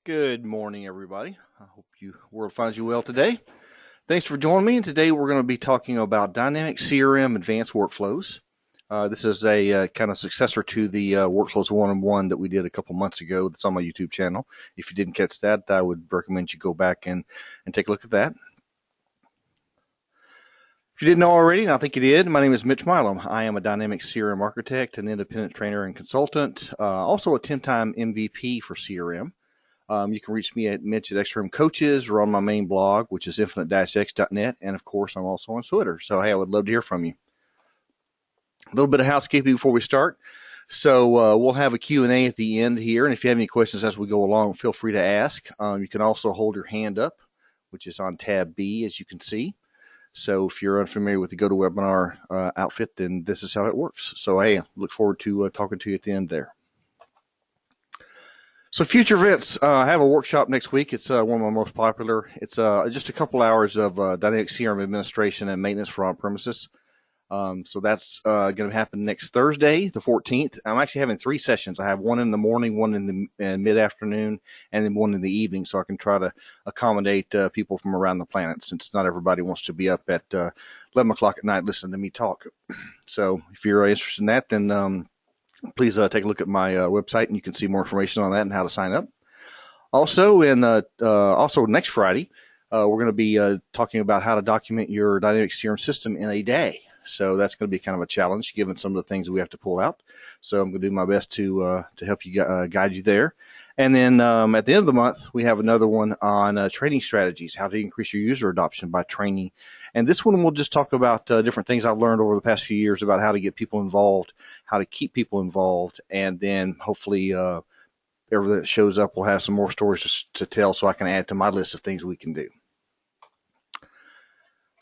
Good morning, everybody. I hope you world finds you well today. Thanks for joining me. And today we're going to be talking about dynamic CRM advanced workflows. This is a kind of successor to the workflows one-on-one that we did a couple months ago. That's on my YouTube channel. If you didn't catch that, I would recommend you go back and take a look at that. If you didn't know already, and I think you did, my name is Mitch Milam. I am a dynamic CRM architect, an independent trainer and consultant, also a 10-time MVP for CRM. You can reach me at Mitch at XRM Coaches or on my main blog, which is infinite-x.net. And of course, I'm also on Twitter. So, hey, I would love to hear from you. A little bit of housekeeping before we start. So we'll have a Q&A at the end here. And if you have any questions as we go along, feel free to ask. You can also hold your hand up, which is on tab B, as you can see. So if you're unfamiliar with the GoToWebinar outfit, then this is how it works. So, hey, look forward to talking to you at the end there. So future events, I have a workshop next week. It's one of my most popular. It's just a couple hours of dynamic CRM administration and maintenance for on-premises. So that's going to happen next Thursday, the 14th. I'm actually having 3 sessions. I have one in the morning, one in the mid-afternoon, and then one in the evening, so I can try to accommodate people from around the planet, since not everybody wants to be up at 11 o'clock at night listening to me talk. So if you're interested in that, then please take a look at my website, and you can see more information on that and how to sign up. Also, also next Friday, we're going to be talking about how to document your dynamic CRM system in a day. So that's going to be kind of a challenge, given some of the things we have to pull out. So I'm going to do my best to help you guide you there. And then at the end of the month, we have another one on training strategies, how to increase your user adoption by training. And this one we'll just talk about different things I've learned over the past few years about how to get people involved, how to keep people involved, and then hopefully everything that shows up will have some more stories to tell, so I can add to my list of things we can do.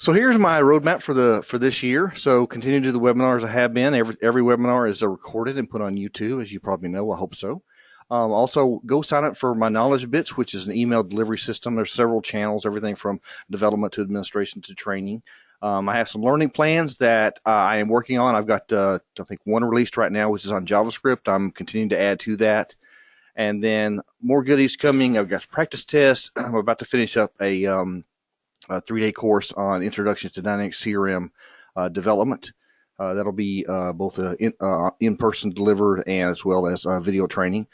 So here's my roadmap for this year. So continue to do the webinars I have been. Every webinar is recorded and put on YouTube, as you probably know. I hope so. Also, go sign up for my Knowledge Bits, which is an email delivery system. There's several channels, everything from development to administration to training. I have some learning plans that I am working on. I've got, I think, one released right now, which is on JavaScript. I'm continuing to add to that. And then more goodies coming. I've got practice tests. I'm about to finish up a 3-day course on Introduction to Dynamic CRM development. That'll be both in-person delivered and as well as video training.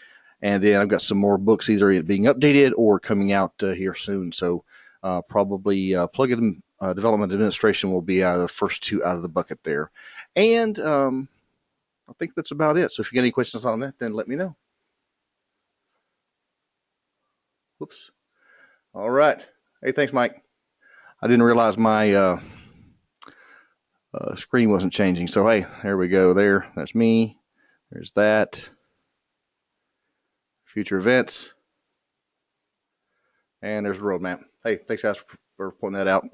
And then I've got some more books either being updated or coming out here soon. So probably plugin development administration will be the first 2 out of the bucket there. And I think that's about it. So if you got any questions on that, then let me know. Whoops. All right. Hey, thanks, Mike. I didn't realize my screen wasn't changing. So, hey, there we go. There. That's me. There's that. Future events. And there's the roadmap. Hey, thanks, guys, for pointing that out.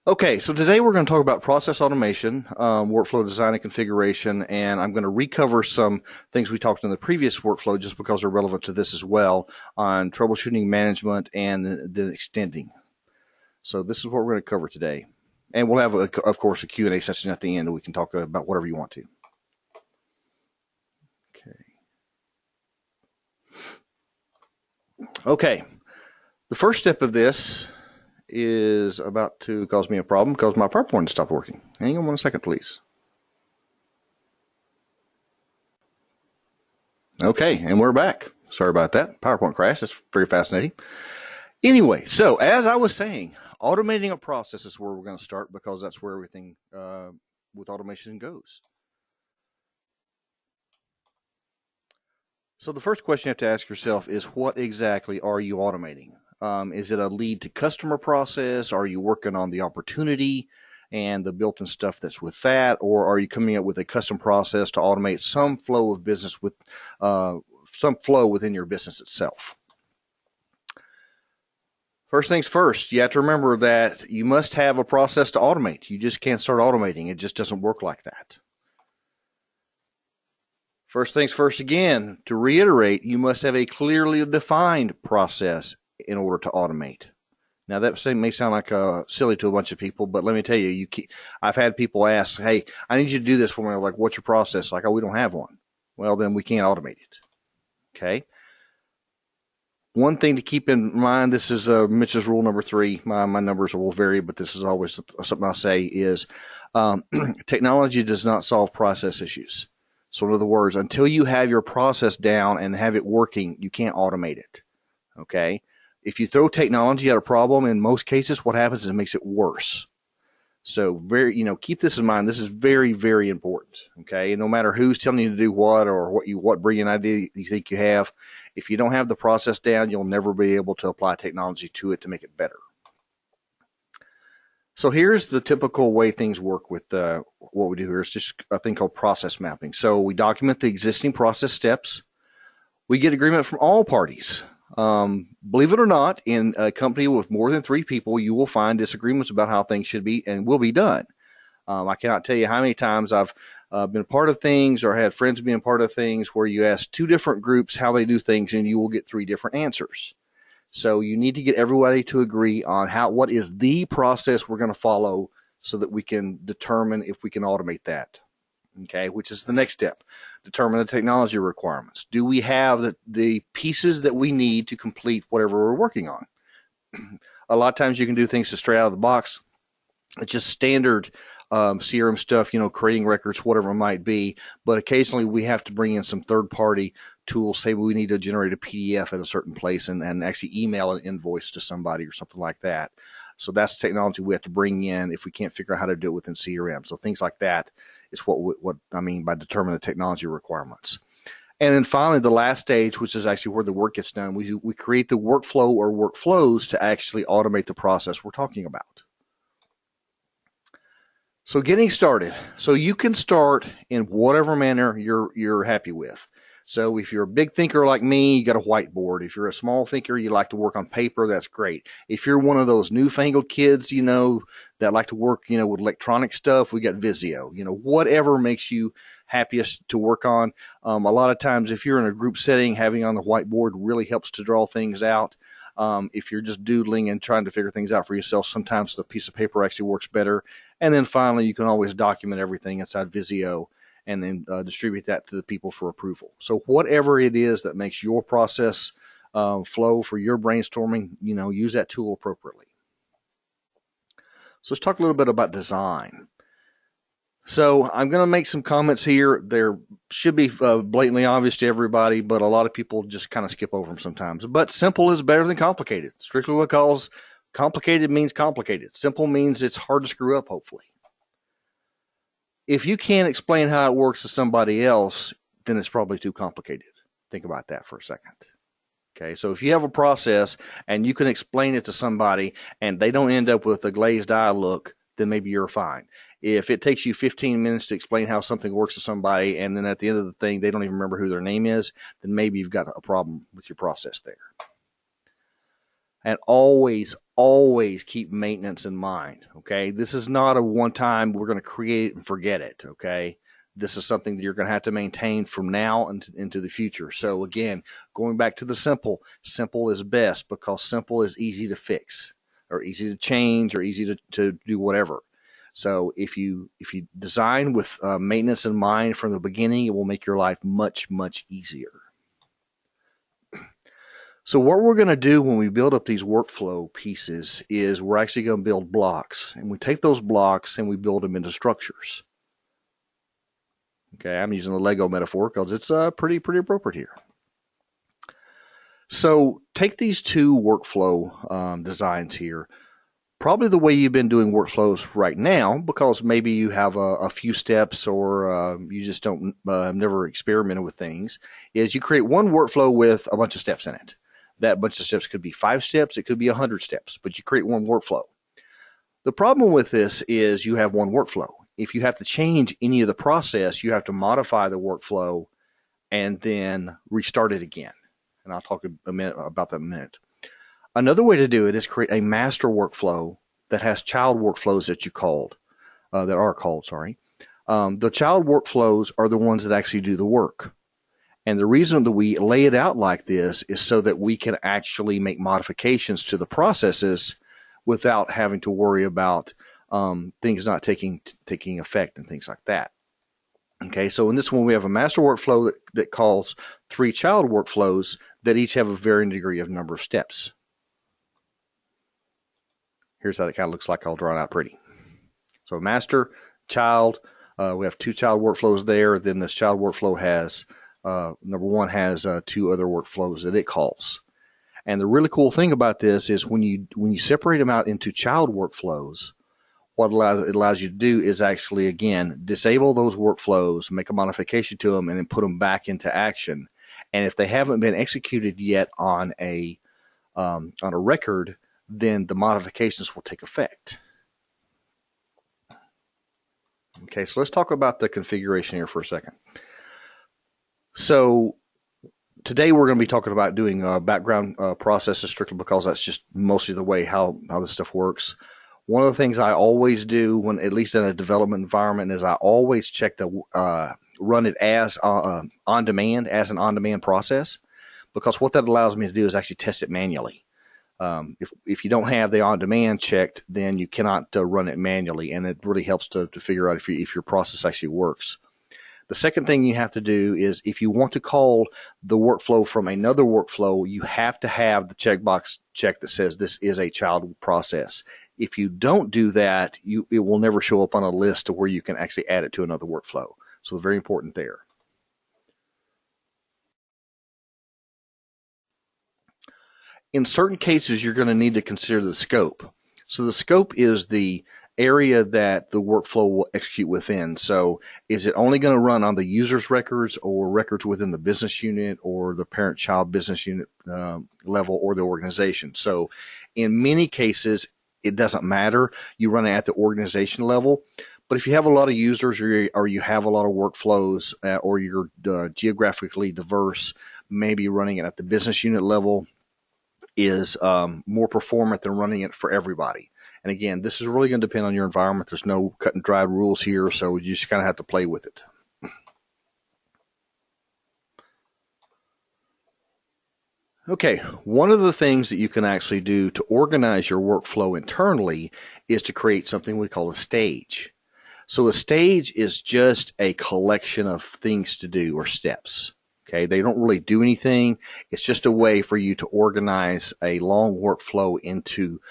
Okay, so today we're going to talk about process automation, workflow design and configuration, and I'm going to recover some things we talked in the previous workflow just because they're relevant to this as well, on troubleshooting, management, and then extending. So this is what we're going to cover today. And we'll have, of course, a Q&A session at the end, and we can talk about whatever you want to. Okay, the first step of this is about to cause me a problem because my PowerPoint stopped working. Hang on 1 second, please. Okay, and we're back. Sorry about that. PowerPoint crash. That's very fascinating. Anyway, so as I was saying, automating a process is where we're going to start because that's where everything with automation goes. So the first question you have to ask yourself is, what exactly are you automating? Is it a lead to customer process? Are you working on the opportunity and the built-in stuff that's with that? Or are you coming up with a custom process to automate some flow of business with some flow within your business itself? First things first, you have to remember that you must have a process to automate. You just can't start automating. It just doesn't work like that. First things first again, to reiterate, you must have a clearly defined process in order to automate. Now that may sound like silly to a bunch of people, but let me tell you, I've had people ask, hey, I need you to do this for me. Like, what's your process? Like, oh, we don't have one. Well, then we can't automate it. Okay. One thing to keep in mind, this is Mitch's rule number 3. My numbers will vary, but this is always something I say is technology does not solve process issues. So in other words, until you have your process down and have it working, you can't automate it. Okay? If you throw technology at a problem, in most cases, what happens is it makes it worse. So keep this in mind. This is very, very important. Okay, and no matter who's telling you to do what or what brilliant idea you think you have, if you don't have the process down, you'll never be able to apply technology to it to make it better. So here's the typical way things work with what we do here is just a thing called process mapping. So we document the existing process steps. We get agreement from all parties. Believe it or not, in a company with more than 3 people, you will find disagreements about how things should be and will be done. I cannot tell you how many times I've been a part of things or had friends being part of things where you ask 2 different groups how they do things and you will get 3 different answers. So you need to get everybody to agree on what is the process we're going to follow so that we can determine if we can automate that. Okay, which is the next step. Determine the technology requirements. Do we have the pieces that we need to complete whatever we're working on? A lot of times you can do things just straight out of the box. It's just standard CRM stuff, creating records, whatever it might be. But occasionally we have to bring in some third-party tools. Say we need to generate a PDF at a certain place and actually email an invoice to somebody or something like that. So that's technology we have to bring in if we can't figure out how to do it within CRM. So things like that is what I mean by determining the technology requirements. And then finally, the last stage, which is actually where the work gets done, we create the workflow or workflows to actually automate the process we're talking about. So getting started. So you can start in whatever manner you're happy with. So if you're a big thinker like me, you got a whiteboard. If you're a small thinker, you like to work on paper, that's great. If you're one of those newfangled kids, that like to work, with electronic stuff, we got Visio. Whatever makes you happiest to work on. A lot of times if you're in a group setting, having on the whiteboard really helps to draw things out. If you're just doodling and trying to figure things out for yourself, sometimes the piece of paper actually works better. And then finally, you can always document everything inside Visio and then distribute that to the people for approval. So whatever it is that makes your process flow for your brainstorming, use that tool appropriately. So let's talk a little bit about design. So I'm going to make some comments here. There should be blatantly obvious to everybody, but a lot of people just kind of skip over them sometimes. But simple is better than complicated. Strictly because complicated means complicated. Simple means it's hard to screw up, hopefully. If you can't explain how it works to somebody else, then it's probably too complicated. Think about that for a second. Okay, so if you have a process and you can explain it to somebody and they don't end up with a glazed eye look, then maybe you're fine. If it takes you 15 minutes to explain how something works to somebody and then at the end of the thing they don't even remember who their name is, then maybe you've got a problem with your process there. And always keep maintenance in mind, okay? This is not a one-time we're going to create it and forget it, okay? This is something that you're going to have to maintain from now into the future. So again, going back to the simple is best because simple is easy to fix or easy to change or easy to do whatever. So if you design with maintenance in mind from the beginning, it will make your life much, much easier. So what we're going to do when we build up these workflow pieces is we're actually going to build blocks. And we take those blocks and we build them into structures. Okay, I'm using the Lego metaphor because it's pretty appropriate here. So take these 2 workflow designs here. Probably the way you've been doing workflows right now, because maybe you have a few steps or you just don't never experimented with things, is you create one workflow with a bunch of steps in it. That bunch of steps could be 5 steps, it could be 100 steps, but you create one workflow. The problem with this is you have one workflow. If you have to change any of the process, you have to modify the workflow and then restart it again. And I'll talk about that in a minute. Another way to do it is create a master workflow that has child workflows that are called. The child workflows are the ones that actually do the work. And the reason that we lay it out like this is so that we can actually make modifications to the processes without having to worry about things not taking effect and things like that. Okay, so in this one we have a master workflow that calls 3 child workflows that each have a varying degree of number of steps. Here's how it kind of looks like all drawn out pretty. So master, child, we have two child workflows there. Then this child workflow has, number one has two other workflows that it calls. And the really cool thing about this is when you separate them out into child workflows, what it allows you to do is actually, again, disable those workflows, make a modification to them, and then put them back into action. And if they haven't been executed yet on a record, then the modifications will take effect. Okay, so let's talk about the configuration here for a second. So today we're going to be talking about doing background processes strictly because that's just mostly the way how this stuff works. One of the things I always do when, at least in a development environment, is I always check the run it as on demand, as an on-demand process, because what that allows me to do is actually test it manually. If you don't have the on-demand checked, then you cannot run it manually, and it really helps to figure out if your process actually works. The second thing you have to do is if you want to call the workflow from another workflow, you have to have the checkbox checked that says this is a child process. If you don't do that, it will never show up on a list to where you can actually add it to another workflow. So very important there. In certain cases, you're going to need to consider the scope. So the scope is the area that the workflow will execute within. So is it only going to run on the user's records or records within the business unit or the parent-child business unit level or the organization? So in many cases, it doesn't matter. You run it at the organization level. But if you have a lot of users or you have a lot of workflows or you're geographically diverse, maybe running it at the business unit level is more performant than running it for everybody. And again, this is really going to depend on your environment. There's no cut and dried rules here, so you just kind of have to play with it. Okay, one of the things that you can actually do to organize your workflow internally is to create something we call a stage. So a stage is just a collection of things to do or steps. Okay, they don't really do anything. It's just a way for you to organize a long workflow into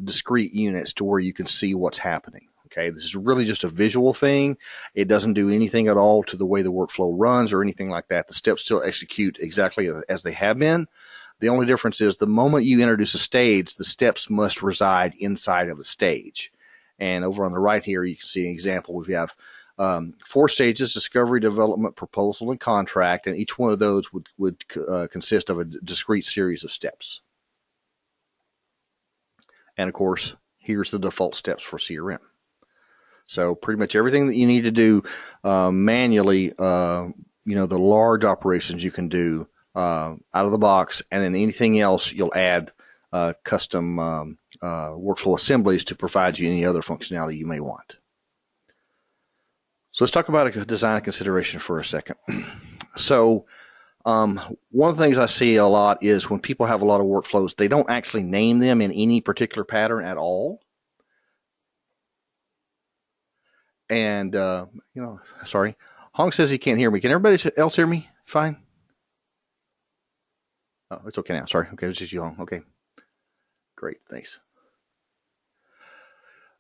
discrete units to where you can see what's happening. Okay, this is really just a visual thing. It doesn't do anything at all to the way the workflow runs or anything like that. The steps still execute exactly as they have been. The only difference is the moment you introduce a stage, the steps must reside inside of the stage. And over on the right here, you can see an example. We have 4 stages: discovery, development, proposal, and contract, and each one of those would consist of a discrete series of steps. And of course, here's the default steps for CRM. So pretty much everything that you need to do manually, the large operations you can do out of the box, and then anything else you'll add custom workflow assemblies to provide you any other functionality you may want. So let's talk about a design consideration for a second. So one of the things I see a lot is when people have a lot of workflows, they don't actually name them in any particular pattern at all. And, sorry, Hong says he can't hear me. Can everybody else hear me? Fine? Oh, it's okay now. Sorry. Okay, it's just you, Hong. Okay. Great. Thanks.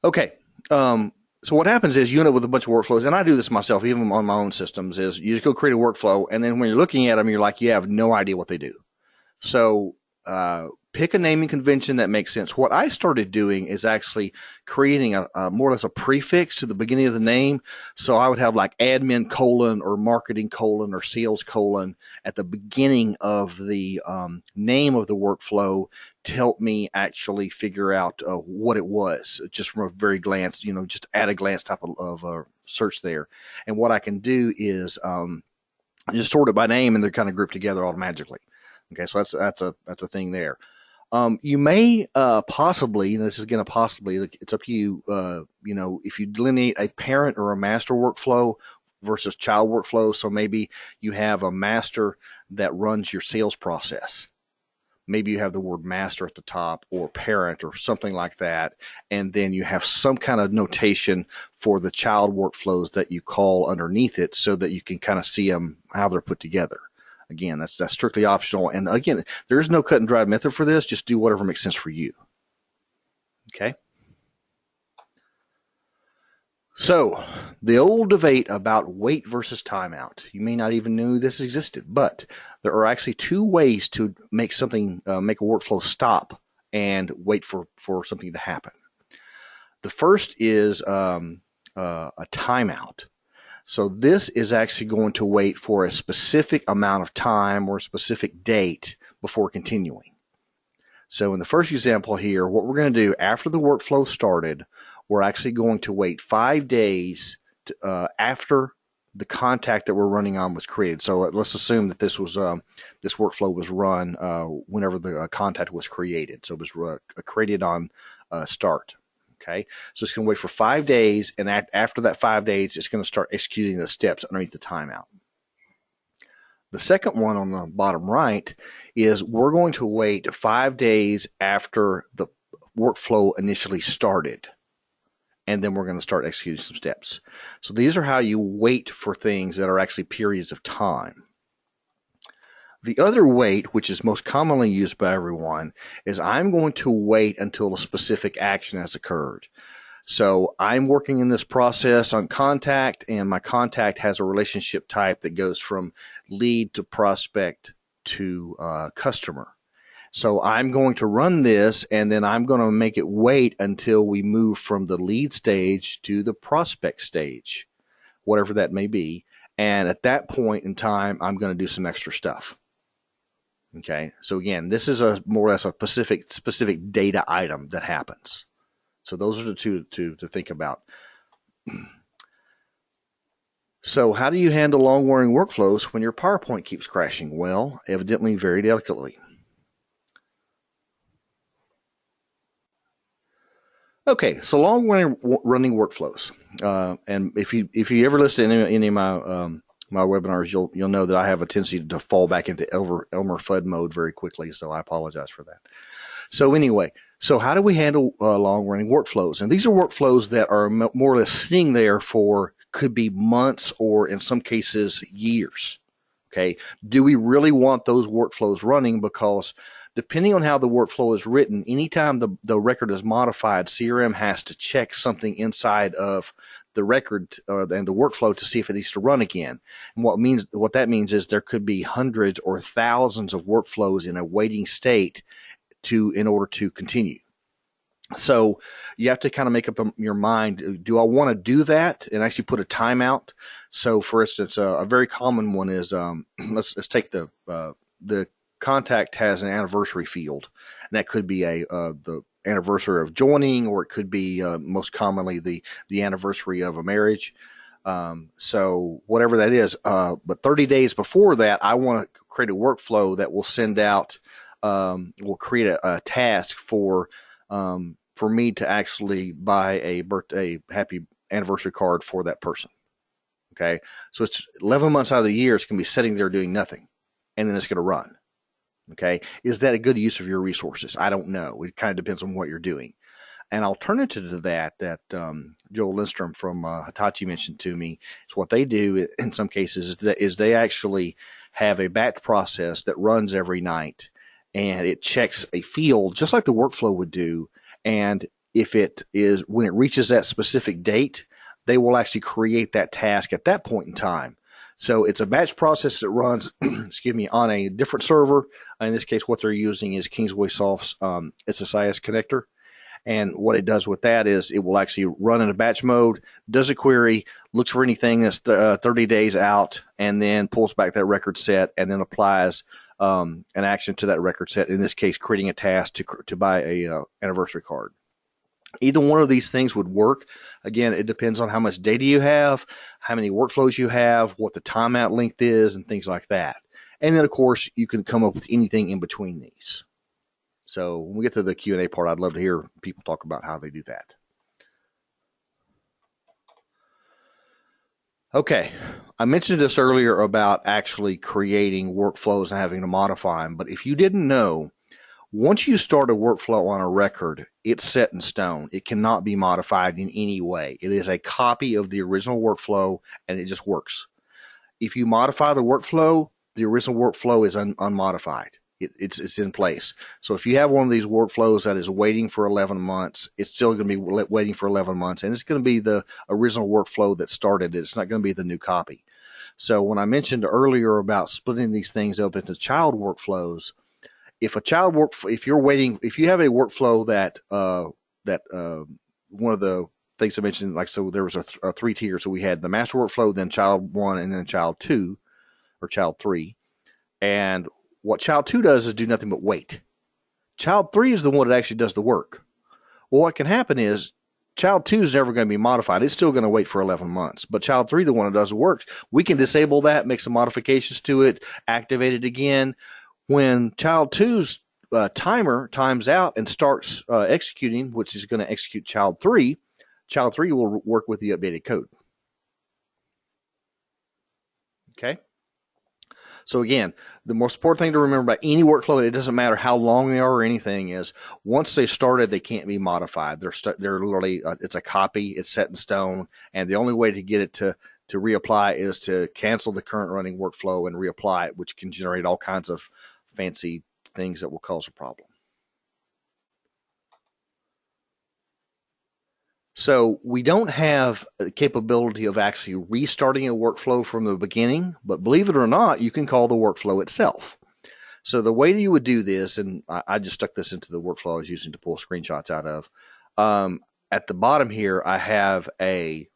Okay. So what happens is you end up with a bunch of workflows, and I do this myself, even on my own systems, is you just go create a workflow, and then when you're looking at them, you're like, you have no idea what they do. So pick a naming convention that makes sense. What I started doing is actually creating a more or less a prefix to the beginning of the name. So I would have like admin : or marketing : or sales : at the beginning of the name of the workflow to help me actually figure out what it was, just from a very glance, just at a glance type of search there. And what I can do is just sort it by name, and they're kind of grouped together automatically. Okay, so that's a thing there. You may possibly, and this is going to possibly, it's up to you, if you delineate a parent or a master workflow versus child workflow. So maybe you have a master that runs your sales process. Maybe you have the word master at the top, or parent, or something like that. And then you have some kind of notation for the child workflows that you call underneath it so that you can kind of see them, how they're put together. Again, that's strictly optional. And again, there is no cut and dry method for this. Just do whatever makes sense for you. Okay. So the old debate about wait versus timeout. You may not even know this existed, but there are actually two ways to make something, make a workflow stop and wait for something to happen. The first is a timeout. So this is actually going to wait for a specific amount of time or a specific date before continuing. So in the first example here, what we're going to do after the workflow started, we're actually going to wait 5 days after the contact that we're running on was created. So let's assume that this workflow was run whenever the contact was created. So it was created on start. Okay, so it's going to wait for 5 days, and after that 5 days, it's going to start executing the steps underneath the timeout. The second one on the bottom right is we're going to wait 5 days after the workflow initially started, and then we're going to start executing some steps. So these are how you wait for things that are actually periods of time. The other wait, which is most commonly used by everyone, is I'm going to wait until a specific action has occurred. So I'm working in this process on contact, and my contact has a relationship type that goes from lead to prospect to customer. So I'm going to run this, and then I'm going to make it wait until we move from the lead stage to the prospect stage, whatever that may be. And at that point in time, I'm going to do some extra stuff. Okay, so again, this is more or less a specific data item that happens. So those are the two to think about. So how do you handle long-running workflows when your PowerPoint keeps crashing? Well, evidently very delicately. Okay, so long-running workflows, and if you ever listen to any of my webinars, you'll know that I have a tendency to fall back into Elmer Fudd mode very quickly, so I apologize for that. So anyway, so how do we handle long-running workflows? And these are workflows that are more or less sitting there for could be months or in some cases years. Okay, do we really want those workflows running? Because depending on how the workflow is written, anytime the record is modified, CRM has to check something inside of the record and the workflow to see if it needs to run again. And what that means is there could be hundreds or thousands of workflows in a waiting state in order to continue. So you have to kind of make up your mind, do I want to do that and actually put a timeout? So for instance, a very common one is let's take the contact has an anniversary field, and that could be the anniversary of joining, or it could be most commonly the anniversary of a marriage. So whatever that is, but 30 days before that, I want to create a workflow that will send out, will create a task for me to actually buy a happy anniversary card for that person. Okay, so it's 11 months out of the year, it's going to be sitting there doing nothing, and then it's going to run. Okay, is that a good use of your resources? I don't know. It kind of depends on what you're doing. An alternative to that Joel Lindstrom from Hitachi mentioned to me is what they do in some cases is they actually have a batch process that runs every night, and it checks a field just like the workflow would do. And if when it reaches that specific date, they will actually create that task at that point in time. So it's a batch process that runs, excuse me, on a different server. In this case, what they're using is Kingsway Soft's SSIS connector. And what it does with that is it will actually run in a batch mode, does a query, looks for anything that's 30 days out, and then pulls back that record set and then applies an action to that record set, in this case, creating a task to buy a anniversary card. Either one of these things would work. Again, it depends on how much data you have, how many workflows you have, what the timeout length is, and things like that. And then, of course, you can come up with anything in between these. So when we get to the Q&A part, I'd love to hear people talk about how they do that. Okay, I mentioned this earlier about actually creating workflows and having to modify them, but if you didn't know, once you start a workflow on a record, it's set in stone. It cannot be modified in any way. It is a copy of the original workflow, and it just works. If you modify the workflow, the original workflow is unmodified. It's in place. So if you have one of these workflows that is waiting for 11 months, it's still going to be waiting for 11 months, and it's going to be the original workflow that started it. It's not going to be the new copy. So when I mentioned earlier about splitting these things up into child workflows, if you have a workflow that one of the things I mentioned, like, so there was a three tier. So we had the master workflow, then child one, and then child two or child three. And what child two does is do nothing but wait. Child three is the one that actually does the work. Well, what can happen is child two is never going to be modified. It's still going to wait for 11 months. But child three, the one that does the work, we can disable that, make some modifications to it, activate it again. When child two's timer times out and starts executing, which is going to execute child three will work with the updated code. Okay. So again, the most important thing to remember about any workflow, it doesn't matter how long they are or anything, is once they started, they can't be modified. They're literally, it's a copy, it's set in stone, and the only way to get it to reapply is to cancel the current running workflow and reapply it, which can generate all kinds of fancy things that will cause a problem. So we don't have the capability of actually restarting a workflow from the beginning, but believe it or not, you can call the workflow itself. So the way that you would do this, and I just stuck this into the workflow I was using to pull screenshots out of. At the bottom here, I have a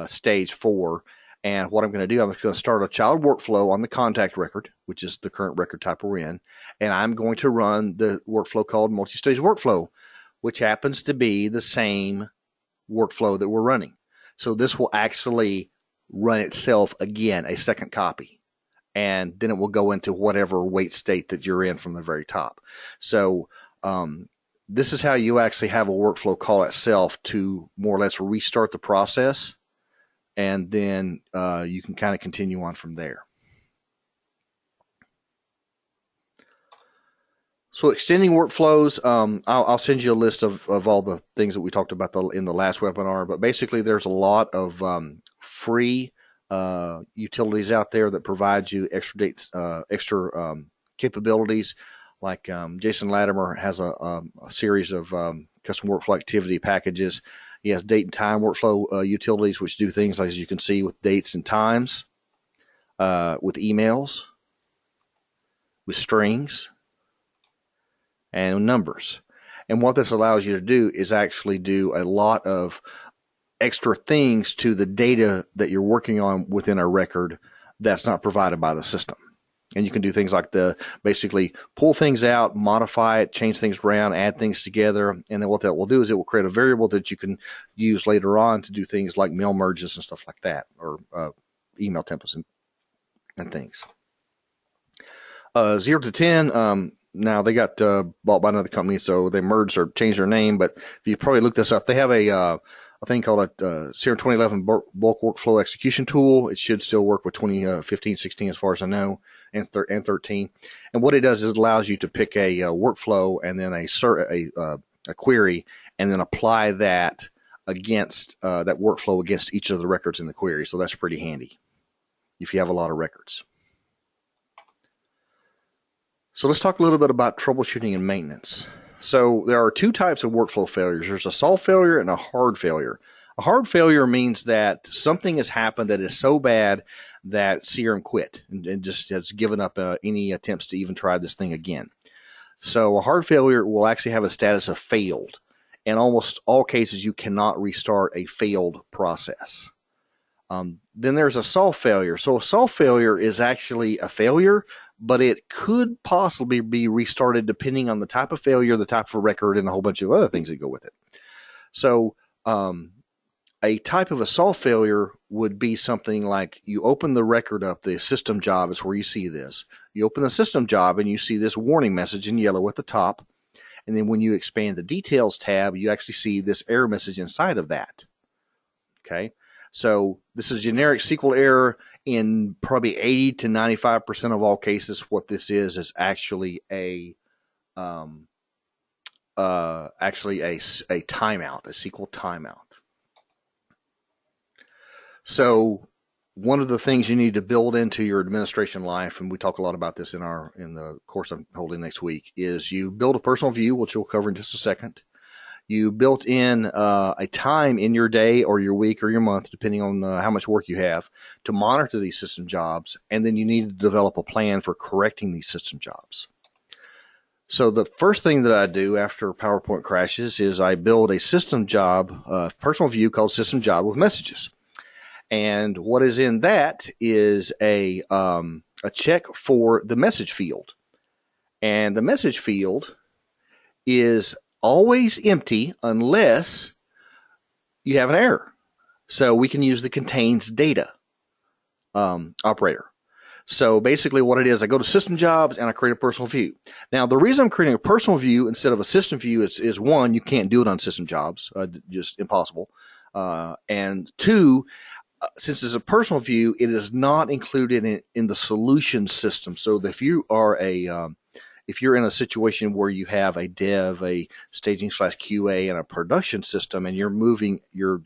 stage 4, and what I'm going to do, I'm going to start a child workflow on the contact record, which is the current record type we're in, and I'm going to run the workflow called multi-stage workflow, which happens to be the same workflow that we're running. So this will actually run itself again, a second copy, and then it will go into whatever wait state that you're in from the very top. So this is how you actually have a workflow call itself to more or less restart the process, and then you can kind of continue on from there. So extending workflows, I'll send you a list of all the things that we talked about in the last webinar, but basically there's a lot of free utilities out there that provide you extra capabilities. Like Jason Latimer has a series of custom workflow activity packages. He has date and time workflow utilities, which do things like, as you can see, with dates and times, with emails, with strings, and numbers. And what this allows you to do is actually do a lot of extra things to the data that you're working on within a record that's not provided by the system. And you can do things like basically pull things out, modify it, change things around, add things together, and then what that will do is it will create a variable that you can use later on to do things like mail merges and stuff like that, or email templates and things. 0 to 10, now they got bought by another company, so they merged or changed their name. But if you probably look this up, they have a thing called a CRM 2011 bulk workflow execution tool. It should still work with 2015, 16, as far as I know, and 13. And what it does is it allows you to pick a workflow and then a query, and then apply that against that workflow against each of the records in the query. So that's pretty handy if you have a lot of records. So let's talk a little bit about troubleshooting and maintenance. So there are two types of workflow failures. There's a soft failure and a hard failure. A hard failure means that something has happened that is so bad that CRM quit and just has given up any attempts to even try this thing again. So a hard failure will actually have a status of failed. In almost all cases, you cannot restart a failed process. Then there's a soft failure. So a soft failure is actually a failure, but it could possibly be restarted depending on the type of failure, the type of record, and a whole bunch of other things that go with it. So a type of a soft failure would be something like you open the record up, the system job is where you see this. You open the system job and you see this warning message in yellow at the top. And then when you expand the details tab, you actually see this error message inside of that. Okay. So this is generic SQL error. In probably 80 to 95% of all cases, what this is actually a timeout, a SQL timeout. So one of the things you need to build into your administration life, and we talk a lot about this in the course I'm holding next week, is you build a personal view, which we'll cover in just a second. You built in a time in your day or your week or your month, depending on how much work you have, to monitor these system jobs, and then you need to develop a plan for correcting these system jobs. So the first thing that I do after PowerPoint crashes is I build a system job, personal view called system job with messages. And what is in that is a check for the message field. And the message field is always empty unless you have an error. So we can use the contains data operator. So basically what it is, I go to system jobs and I create a personal view. Now, the reason I'm creating a personal view instead of a system view is one, you can't do it on system jobs, just impossible. And two, since it's a personal view, it is not included in the solution system. So if you are if you're in a situation where you have a dev, a staging/QA, and a production system, and you're moving your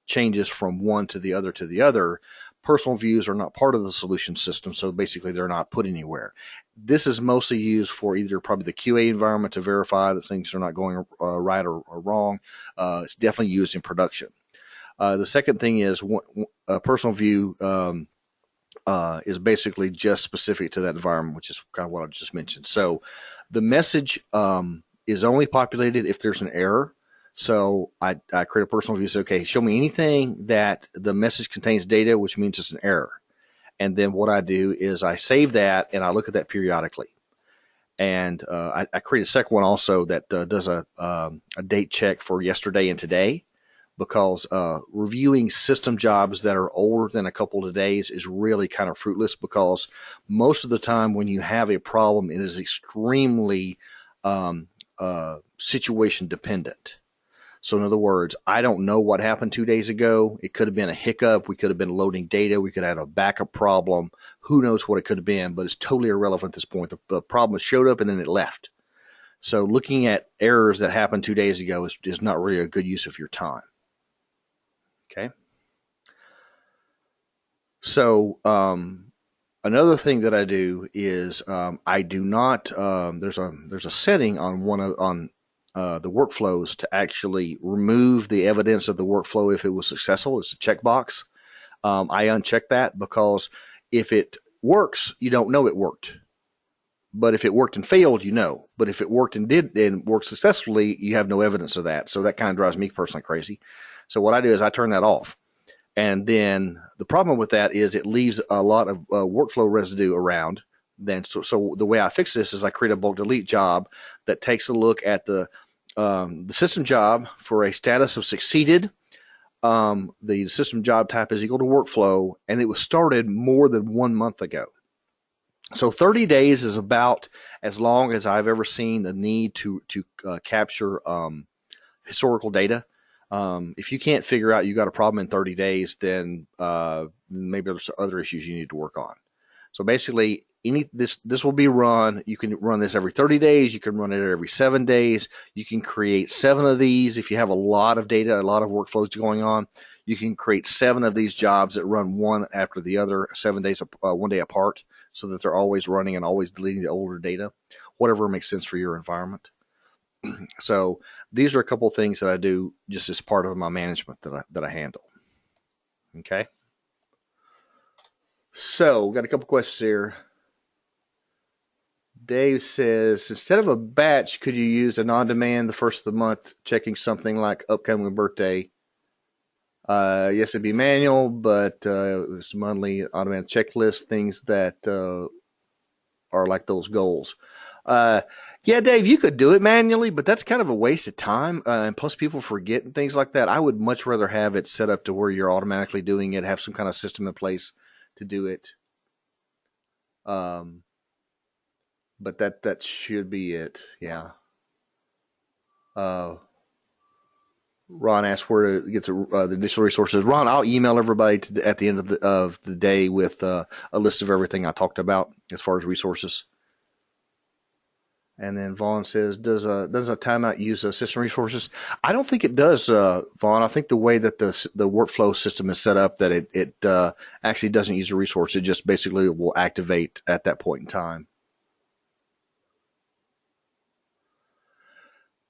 changes from one to the other, personal views are not part of the solution system, so basically they're not put anywhere. This is mostly used for either probably the QA environment to verify that things are not going right or wrong. It's definitely used in production. The second thing is a personal view is basically just specific to that environment, which is kind of what I just mentioned. So the message is only populated if there's an error. So I create a personal view, say, okay, show me anything that the message contains data, which means it's an error. And then what I do is I save that and I look at that periodically. And I create a second one also that does a date check for yesterday and today, because reviewing system jobs that are older than a couple of days is really kind of fruitless, because most of the time when you have a problem, it is extremely situation dependent. So in other words, I don't know what happened 2 days ago. It could have been a hiccup. We could have been loading data. We could have had a backup problem. Who knows what it could have been, but it's totally irrelevant at this point. The problem showed up and then it left. So looking at errors that happened 2 days ago is not really a good use of your time. Okay. So another thing that I do is I do not. There's a setting on the workflows to actually remove the evidence of the workflow if it was successful. It's a checkbox. I uncheck that because if it works, you don't know it worked. But if it worked and failed, you know. But if it worked and worked successfully, you have no evidence of that. So that kind of drives me personally crazy. So what I do is I turn that off. And then the problem with that is it leaves a lot of workflow residue around. Then so the way I fix this is I create a bulk delete job that takes a look at the system job for a status of succeeded. The system job type is equal to workflow, and it was started more than 1 month ago. So 30 days is about as long as I've ever seen the need to capture historical data. If you can't figure out you got a problem in 30 days, then maybe there's other issues you need to work on. So basically, this will be run. You can run this every 30 days. You can run it every 7 days. You can create 7 of these. If you have a lot of data, a lot of workflows going on, you can create 7 of these jobs that run one after the other, 7 days, 1 day apart, so that they're always running and always deleting the older data, whatever makes sense for your environment. So these are a couple of things that I do just as part of my management that I handle. Okay. So we've got a couple questions here. Dave says, instead of a batch, could you use an on-demand the first of the month, checking something like upcoming birthday? Yes, it'd be manual, but it's monthly automatic checklist, things that are like those goals. Yeah, Dave, you could do it manually, but that's kind of a waste of time. And plus people forget and things like that. I would much rather have it set up to where you're automatically doing it, have some kind of system in place to do it. But that should be it. Yeah. Ron asked where to get the additional resources. Ron, I'll email everybody at the end of the day with a list of everything I talked about as far as resources. And then Vaughn says, does a timeout use system resources? I don't think it does, Vaughn. I think the way that the workflow system is set up, that it actually doesn't use a resource. It just basically will activate at that point in time.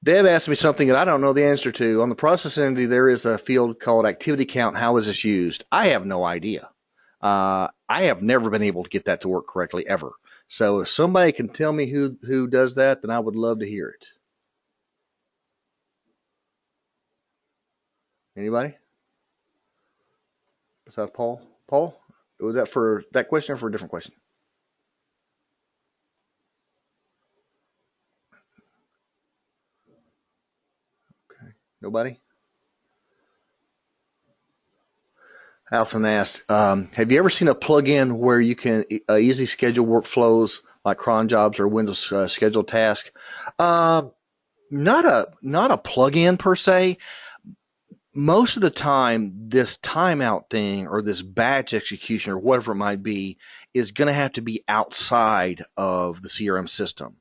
Deb asked me something that I don't know the answer to. On the process entity, there is a field called activity count. How is this used? I have no idea. I have never been able to get that to work correctly ever. So if somebody can tell me who does that, then I would love to hear it. Anybody? Besides Paul? Paul? Was that for that question or for a different question? Okay. Nobody? Alison asked, have you ever seen a plugin where you can easily schedule workflows like cron jobs or Windows scheduled tasks? Not a plugin per se. Most of the time, this timeout thing or this batch execution or whatever it might be is going to have to be outside of the CRM system,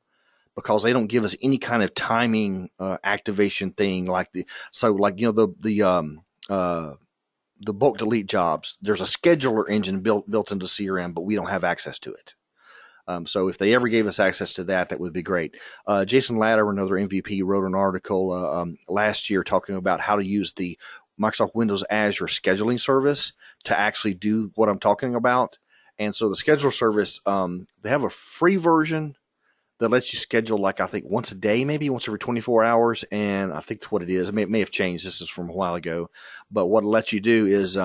because they don't give us any kind of timing activation thing like the bulk delete jobs. There's a scheduler engine built into CRM, but we don't have access to it. So if they ever gave us access to that, that would be great. Jason Latter, another MVP, wrote an article last year talking about how to use the Microsoft Windows Azure scheduling service to actually do what I'm talking about. And so the scheduler service, they have a free version that lets you schedule, like, I think once a day, maybe once every 24 hours. And I think that's what it is. It may have changed. This is from a while ago. But what it lets you do is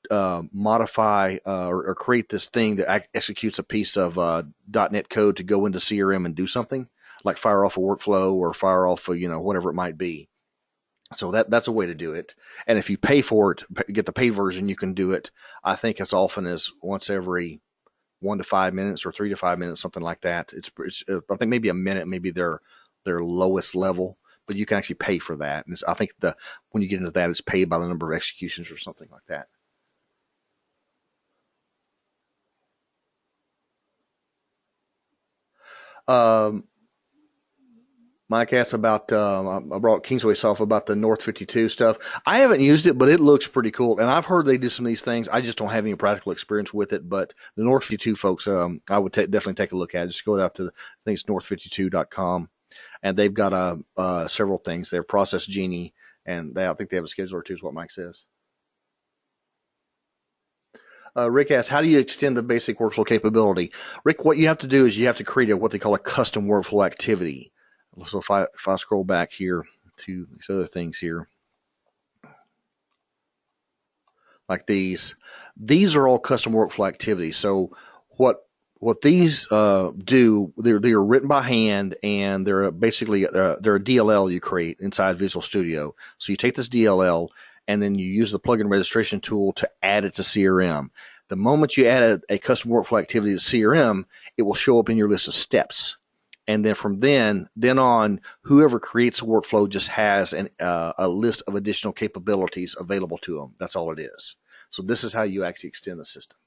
modify or create this thing that executes a piece of .NET code to go into CRM and do something, like fire off a workflow or fire off whatever it might be. So that's a way to do it. And if you pay for it, get the paid version, you can do it, I think, as often as once every 1 to 5 minutes or 3 to 5 minutes, something like that. It's I think maybe a minute, maybe their lowest level, but you can actually pay for that. And I think when you get into that, it's paid by the number of executions or something like that. Um, Mike asked about, I brought Kingsway Soft about the North 52 stuff. I haven't used it, but it looks pretty cool. And I've heard they do some of these things. I just don't have any practical experience with it. But the North 52 folks, I would definitely take a look at it. Just go out to, I think it's north52.com. And they've got several things. They have Process Genie, and I think they have a scheduler too, is what Mike says. Rick asks, how do you extend the basic workflow capability? Rick, what you have to do is you have to create what they call a custom workflow activity. So if I scroll back here to these other things here, like these are all custom workflow activities. So what these do, they're written by hand, and they're basically they're a DLL you create inside Visual Studio. So you take this DLL and then you use the plugin registration tool to add it to CRM. The moment you add a custom workflow activity to CRM, it will show up in your list of steps. And then from then on, whoever creates a workflow just has a list of additional capabilities available to them. That's all it is. So this is how you actually extend the system.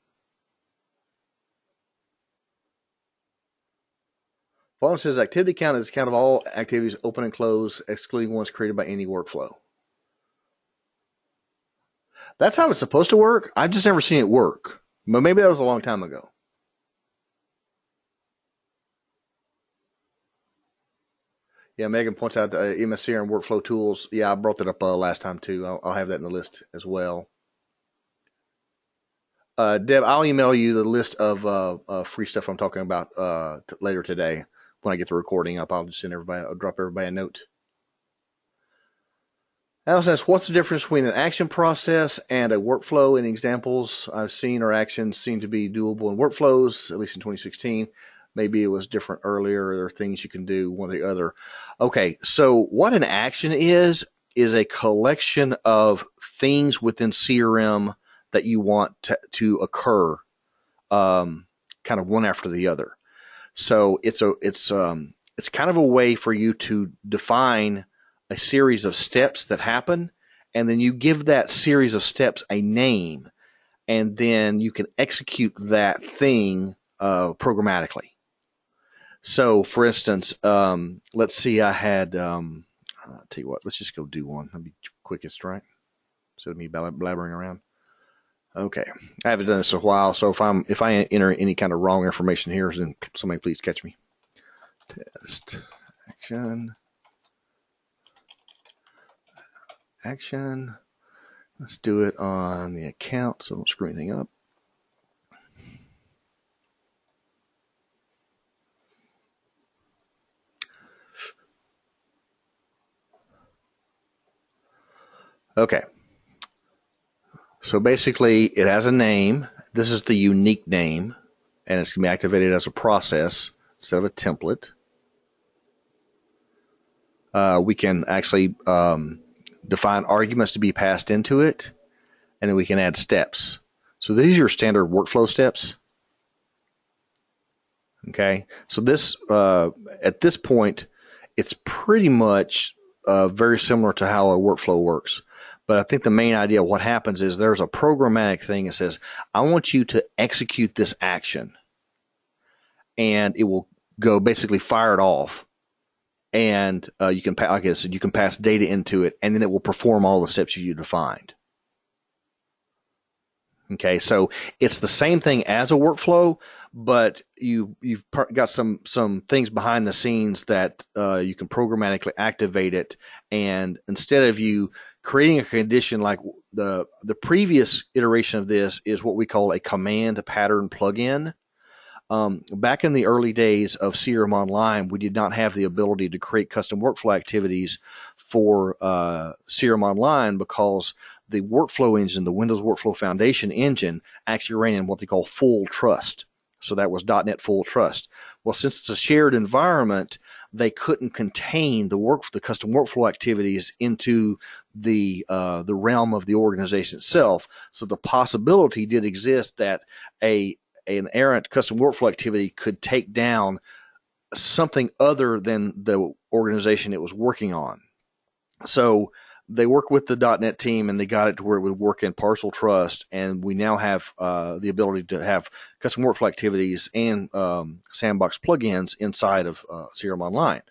Vaughn says activity count is count of all activities open and closed, excluding ones created by any workflow. That's how it's supposed to work. I've just never seen it work. But maybe that was a long time ago. Yeah, Megan points out the MSCRM workflow tools. Yeah, I brought that up last time too. I'll have that in the list as well. Deb, I'll email you the list of free stuff I'm talking about later today when I get the recording up. I'll just send everybody. I'll drop everybody a note. Alice asks, what's the difference between an action process and a workflow? In examples I've seen, or actions seem to be doable in workflows, at least in 2016. Maybe it was different earlier. There are things you can do, one or the other. Okay, so what an action is a collection of things within CRM that you want to occur, kind of one after the other. So it's kind of a way for you to define a series of steps that happen, and then you give that series of steps a name, and then you can execute that thing programmatically. So, for instance, let's see, I had, I'll tell you what, let's just go do one. That'll be quickest, right? Instead of me blabbering around. Okay, I haven't done this in a while, so if I enter any kind of wrong information here, then somebody please catch me. Test action. Let's do it on the account, so don't screw anything up. Okay, so basically it has a name. This is the unique name, and it's going to be activated as a process instead of a template. We can actually define arguments to be passed into it, and then we can add steps. So these are your standard workflow steps. Okay, so this at this point, it's pretty much very similar to how a workflow works. But I think the main idea of what happens is there's a programmatic thing that says, I want you to execute this action, and it will go basically fire it off. And you can, like I said, you can pass data into it, and then it will perform all the steps you defined. Okay, so it's the same thing as a workflow, but you've got some things behind the scenes that you can programmatically activate it, and instead of you creating a condition like the previous iteration of this is what we call a command pattern plugin. Back in the early days of CRM Online, we did not have the ability to create custom workflow activities for CRM Online because the workflow engine, the Windows Workflow Foundation engine, actually ran in what they call full trust. So that was .NET Full Trust. Well, since it's a shared environment, they couldn't contain the custom workflow activities into the realm of the organization itself. So the possibility did exist that an errant custom workflow activity could take down something other than the organization it was working on. So they worked with the .NET team and they got it to where it would work in partial trust, and we now have the ability to have custom workflow activities and sandbox plugins inside of CRM Online.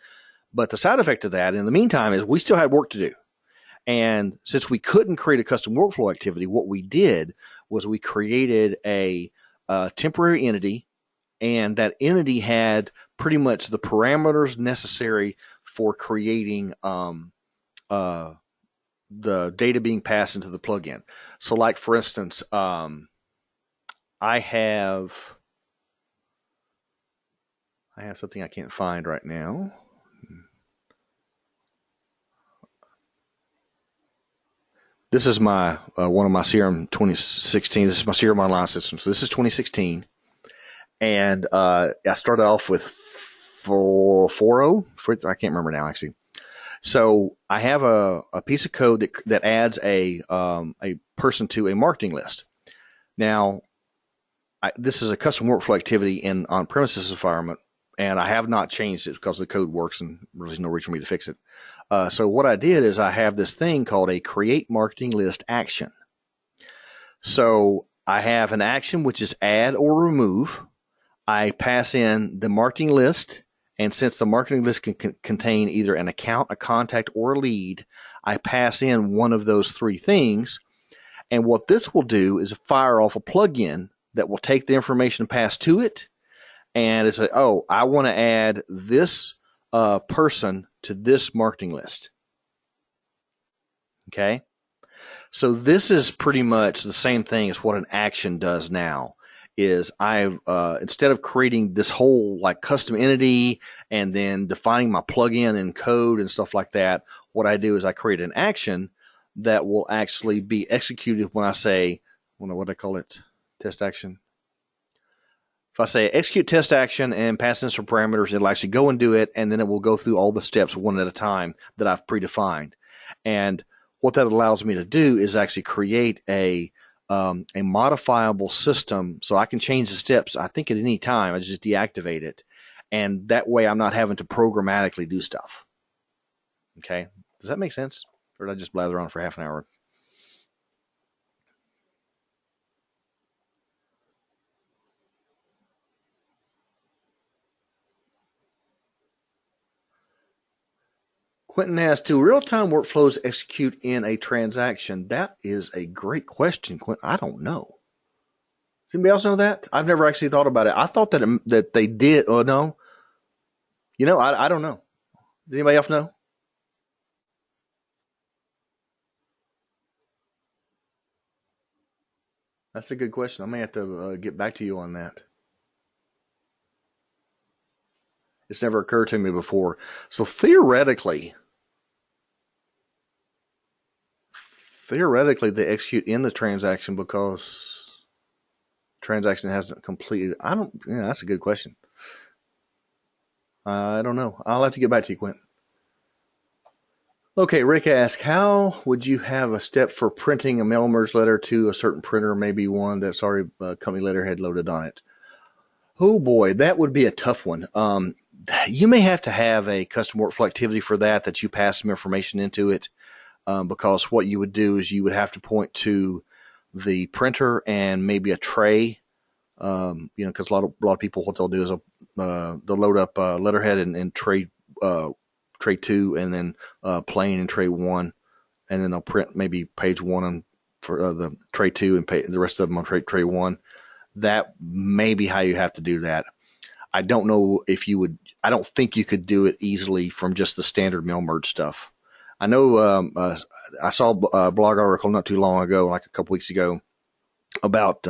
But the side effect of that in the meantime is we still had work to do. And since we couldn't create a custom workflow activity, what we did was we created a temporary entity, and that entity had pretty much the parameters necessary for creating the data being passed into the plugin. So like for instance, I have something I can't find right now. This is my one of my CRM 2016. This is my CRM Online system. So this is 2016, and I started off with 4.0. I can't remember now actually. So I have a piece of code that adds a person to a marketing list. Now, this is a custom workflow activity in on-premises environment, and I have not changed it because the code works and there's no reason for me to fix it. So what I did is I have this thing called a create marketing list action. So I have an action which is add or remove. I pass in the marketing list, and since the marketing list can contain either an account, a contact, or a lead, I pass in one of those three things. And what this will do is fire off a plugin that will take the information passed to it, and it's like, oh, I want to add this person to this marketing list. Okay? So this is pretty much the same thing as what an action does now. Is I've instead of creating this whole like custom entity and then defining my plugin and code and stuff like that, what I do is I create an action that will actually be executed when I say, what do I call it? Test action. If I say execute test action and pass in some parameters, it'll actually go and do it, and then it will go through all the steps one at a time that I've predefined. And what that allows me to do is actually create a modifiable system, so I can change the steps, I think, at any time. I just deactivate it, and that way I'm not having to programmatically do stuff. Okay, does that make sense? Or did I just blather on for half an hour? Quentin asks, do real-time workflows execute in a transaction? That is a great question, Quentin. I don't know. Does anybody else know that? I've never actually thought about it. I thought that they did. Oh, no. I don't know. Does anybody else know? That's a good question. I may have to get back to you on that. It's never occurred to me before. So theoretically, they execute in the transaction because transaction hasn't completed. I don't. Yeah, that's a good question. I don't know. I'll have to get back to you, Quentin. Okay, Rick asks, how would you have a step for printing a mail merge letter to a certain printer, maybe one that's already company letterhead loaded on it? Oh boy, that would be a tough one. You may have to have a custom workflow activity for that you pass some information into it, because what you would do is you would have to point to the printer and maybe a tray. Because a lot of people, what they'll do is they'll load up letterhead and tray 2, and then plain and tray 1, and then they'll print maybe page 1 for the tray 2 and the rest of them on tray 1. That may be how you have to do that. I don't know if you would. I don't think you could do it easily from just the standard mail merge stuff. I know I saw a blog article not too long ago, like a couple weeks ago, about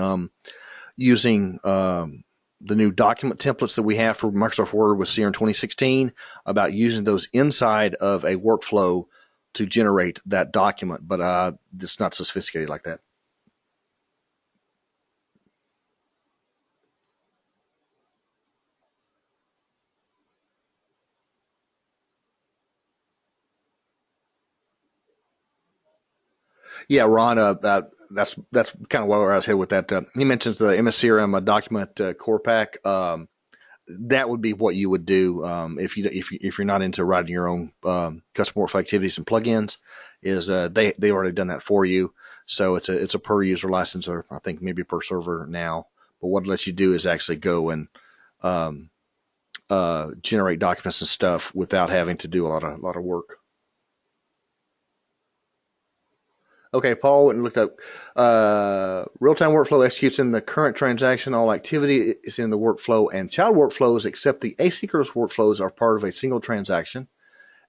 using the new document templates that we have for Microsoft Word with CRM 2016, about using those inside of a workflow to generate that document, but it's not so sophisticated like that. Yeah, Ron, that's kind of where I was headed with that. He mentions the MSCRM document core pack. That would be what you would do if you're not into writing your own custom workflow activities and plugins. Is they've already done that for you, so it's a per user license, or I think maybe per server now. But what it lets you do is actually go and um, generate documents and stuff without having to do a lot of work. Okay, Paul went and looked up real-time workflow executes in the current transaction. All activity is in the workflow, and child workflows, except the asynchronous workflows, are part of a single transaction.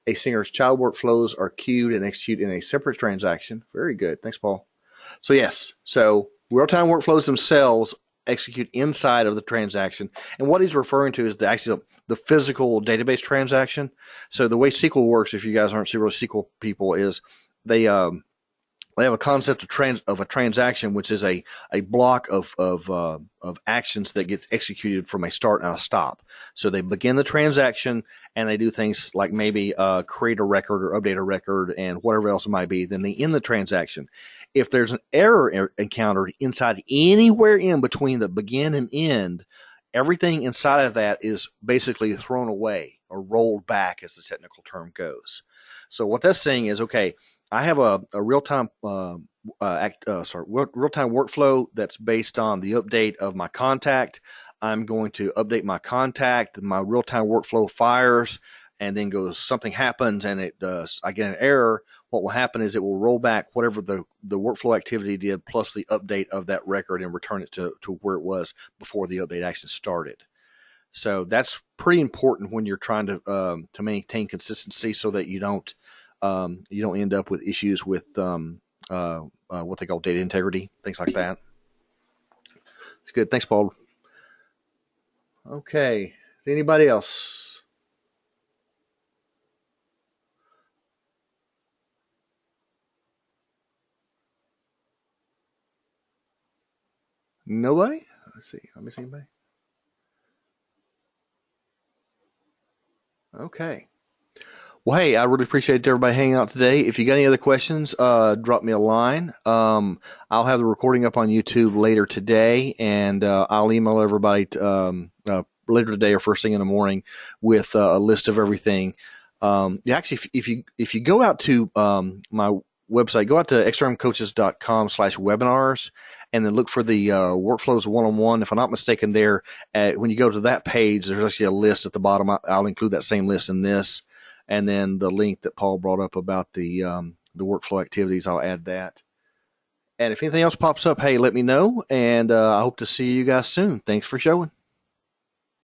Asynchronous child workflows are queued and execute in a separate transaction. Very good. Thanks, Paul. So yes, so real-time workflows themselves execute inside of the transaction, and what he's referring to is the physical database transaction. So the way SQL works, if you guys aren't SQL people, is they they have a concept of a transaction, which is a block of actions that gets executed from a start and a stop. So they begin the transaction and they do things like maybe create a record or update a record and whatever else it might be. Then they end the transaction. If there's an error encountered inside anywhere in between the begin and end, everything inside of that is basically thrown away or rolled back, as the technical term goes. So what that's saying is, okay, I have a real-time real-time workflow that's based on the update of my contact. I'm going to update my contact. My real-time workflow fires, and then something happens, and I get an error. What will happen is it will roll back whatever the workflow activity did plus the update of that record and return it to where it was before the update action started. So that's pretty important when you're trying to maintain consistency, so that you don't end up with issues with what they call data integrity, things like that. It's good. Thanks, Paul. Okay. Anybody else? Nobody? Let's see. Let me see anybody. Okay. Well, hey, I really appreciate everybody hanging out today. If you got any other questions, drop me a line. I'll have the recording up on YouTube later today, and I'll email everybody later today or first thing in the morning with a list of everything. Actually, if you go out to my website, go out to xrmcoaches.com/webinars, and then look for the workflows one-on-one. If I'm not mistaken, when you go to that page, there's actually a list at the bottom. I'll include that same list in this. And then the link that Paul brought up about the workflow activities, I'll add that. And if anything else pops up, hey, let me know. And I hope to see you guys soon. Thanks for showing.